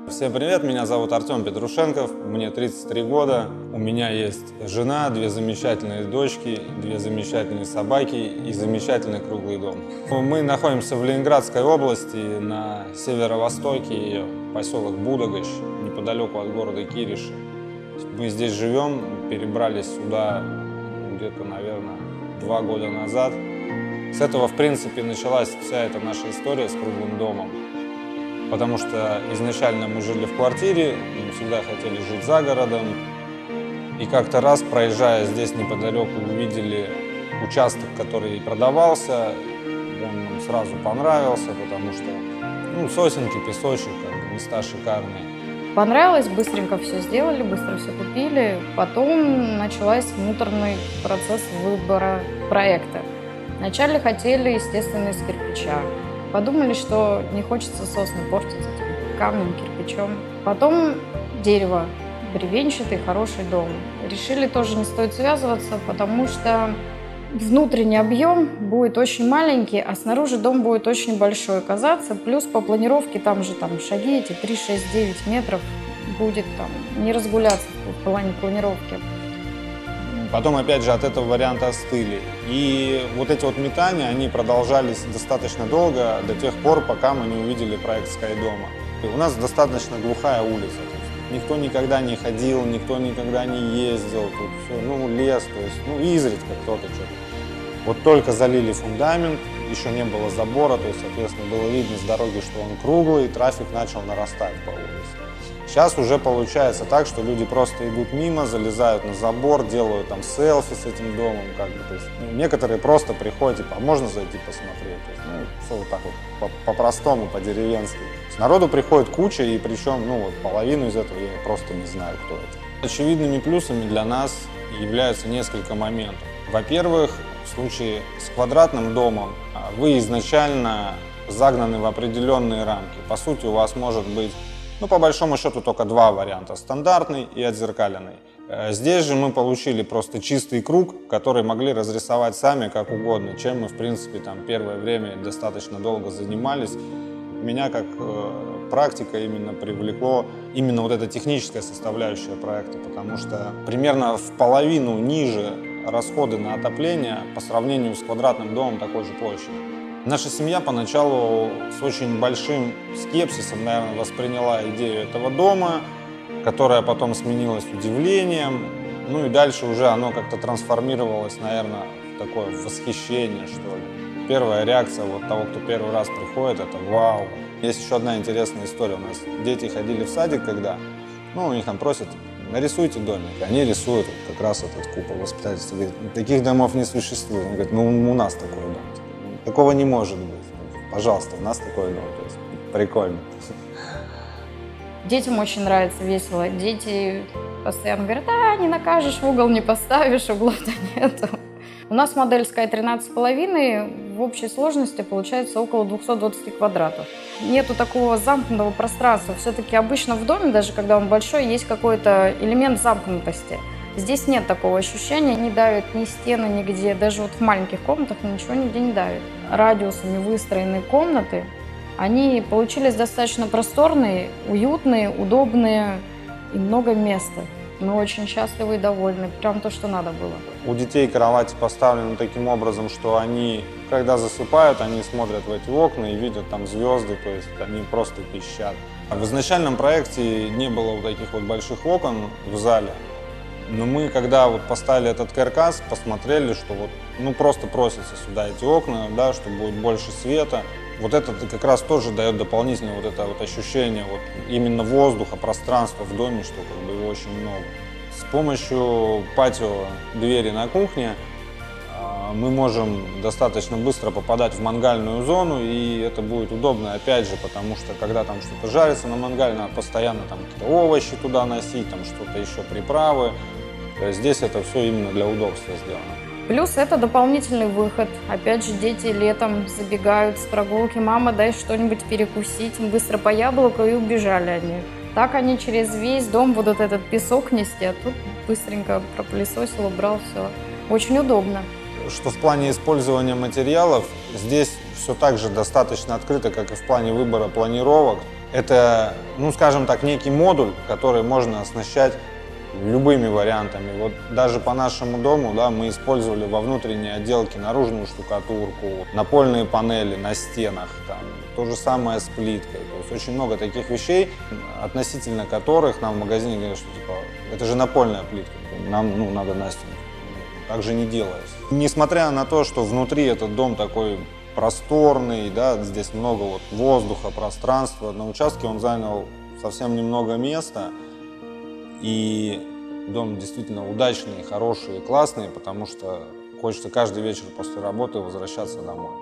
Всем привет, меня зовут Артем Петрушенков, мне 33 года, у меня есть жена, две замечательные дочки, две замечательные собаки и замечательный круглый дом. Мы находимся в Ленинградской области, на северо-востоке ее, поселок Будогощ, неподалеку от города Кириши. Мы здесь живем, перебрались сюда где-то, наверное, 2 года назад. С этого, в принципе, началась вся эта наша история с круглым домом. Потому что изначально мы жили в квартире, мы всегда хотели жить за городом. И как-то раз, проезжая здесь неподалеку, увидели участок, который продавался. Он нам сразу понравился, потому что сосенки, песочек, места шикарные. Понравилось, быстренько все сделали, быстро все купили. Потом начался муторный процесс выбора проекта. Вначале хотели, естественно, из кирпича. Подумали, что не хочется сосны портить этим камнем, кирпичом. Потом дерево, бревенчатый, хороший дом. Решили тоже не стоит связываться, потому что внутренний объем будет очень маленький, а снаружи дом будет очень большой казаться. Плюс по планировке там шаги эти 3, 6, 9 метров будет не разгуляться в плане планировки. Потом, опять же, от этого варианта остыли. И вот эти вот метания, они продолжались достаточно долго, до тех пор, пока мы не увидели проект Скайдома. И у нас достаточно глухая улица. Никто никогда не ходил, никто никогда не ездил. Тут все, лес, то есть, изредка кто-то что-то. Вот только залили фундамент, еще не было забора, то есть, соответственно, было видно с дороги, что он круглый, и трафик начал нарастать по улице. Сейчас уже получается так, что люди просто идут мимо, залезают на забор, делают там селфи с этим домом, то есть, некоторые просто приходят, типа, а можно зайти посмотреть? То есть, все вот так вот, по-простому, по-деревенски. Народу приходит куча, и причем, половину из этого я просто не знаю, кто это. Очевидными плюсами для нас являются несколько моментов. Во-первых, в случае с квадратным домом вы изначально загнаны в определенные рамки. По сути, у вас может быть по большому счету только 2 варианта – стандартный и отзеркаленный. Здесь же мы получили просто чистый круг, который могли разрисовать сами как угодно, чем мы, в принципе, первое время достаточно долго занимались. Меня как практика именно привлекло именно вот эта техническая составляющая проекта, потому что примерно в половину ниже расходы на отопление по сравнению с квадратным домом такой же площади. Наша семья поначалу с очень большим скепсисом, наверное, восприняла идею этого дома, которая потом сменилась удивлением. И дальше уже оно как-то трансформировалось, наверное, в такое восхищение, что ли. Первая реакция того, кто первый раз приходит, это вау. Есть еще одна интересная история. У нас дети ходили в садик, когда, у них там просят, нарисуйте домик. Они рисуют как раз этот купол воспитательства. Говорят, таких домов не существует. Они говорят, у нас такой дом. Такого не может быть. Пожалуйста, у нас такой дом. То есть, прикольно. Детям очень нравится, весело. Дети постоянно говорят, не накажешь, в угол не поставишь, углов-то нету. У нас модель Sky 13,5, в общей сложности получается около 220 квадратов. Нету такого замкнутого пространства. Все-таки обычно в доме, даже когда он большой, есть какой-то элемент замкнутости. Здесь нет такого ощущения, не давит ни стены нигде, даже в маленьких комнатах ничего нигде не давит. Радиусами выстроенные комнаты, они получились достаточно просторные, уютные, удобные и много места. Мы очень счастливы и довольны, прям то, что надо было. У детей кровати поставлены таким образом, что они, когда засыпают, они смотрят в эти окна и видят там звезды, то есть они просто пищат. В изначальном проекте не было вот таких вот больших окон в зале. Но мы, когда поставили этот каркас, посмотрели, что просто просятся сюда эти окна, да, что будет больше света. Вот это как раз тоже дает дополнительное это ощущение именно воздуха, пространства в доме, что его очень много. С помощью патио двери на кухне мы можем достаточно быстро попадать в мангальную зону, и это будет удобно, опять же, потому что когда там что-то жарится на мангале, надо постоянно какие-то овощи туда носить, что-то еще, приправы. Здесь это все именно для удобства сделано. Плюс это дополнительный выход. Опять же, дети летом забегают с прогулки. Мама, дай что-нибудь перекусить. Быстро по яблоку, и убежали они. Так они через весь дом будут этот песок нести, а тут быстренько пропылесосил, убрал все. Очень удобно. Что в плане использования материалов, здесь все так же достаточно открыто, как и в плане выбора планировок. Это, ну, скажем так, некий модуль, который можно оснащать любыми вариантами. Вот даже по нашему дому, да, мы использовали во внутренней отделке наружную штукатурку, напольные панели на стенах, там, то же самое с плиткой. То есть очень много таких вещей, относительно которых нам в магазине говорят, что типа, это же напольная плитка, нам, ну, надо на стену. Так же не делается. Несмотря на то, что внутри этот дом такой просторный, да, здесь много вот воздуха, пространства, на участке он занял совсем немного места. И дом действительно удачный, хороший и классный, потому что хочется каждый вечер после работы возвращаться домой.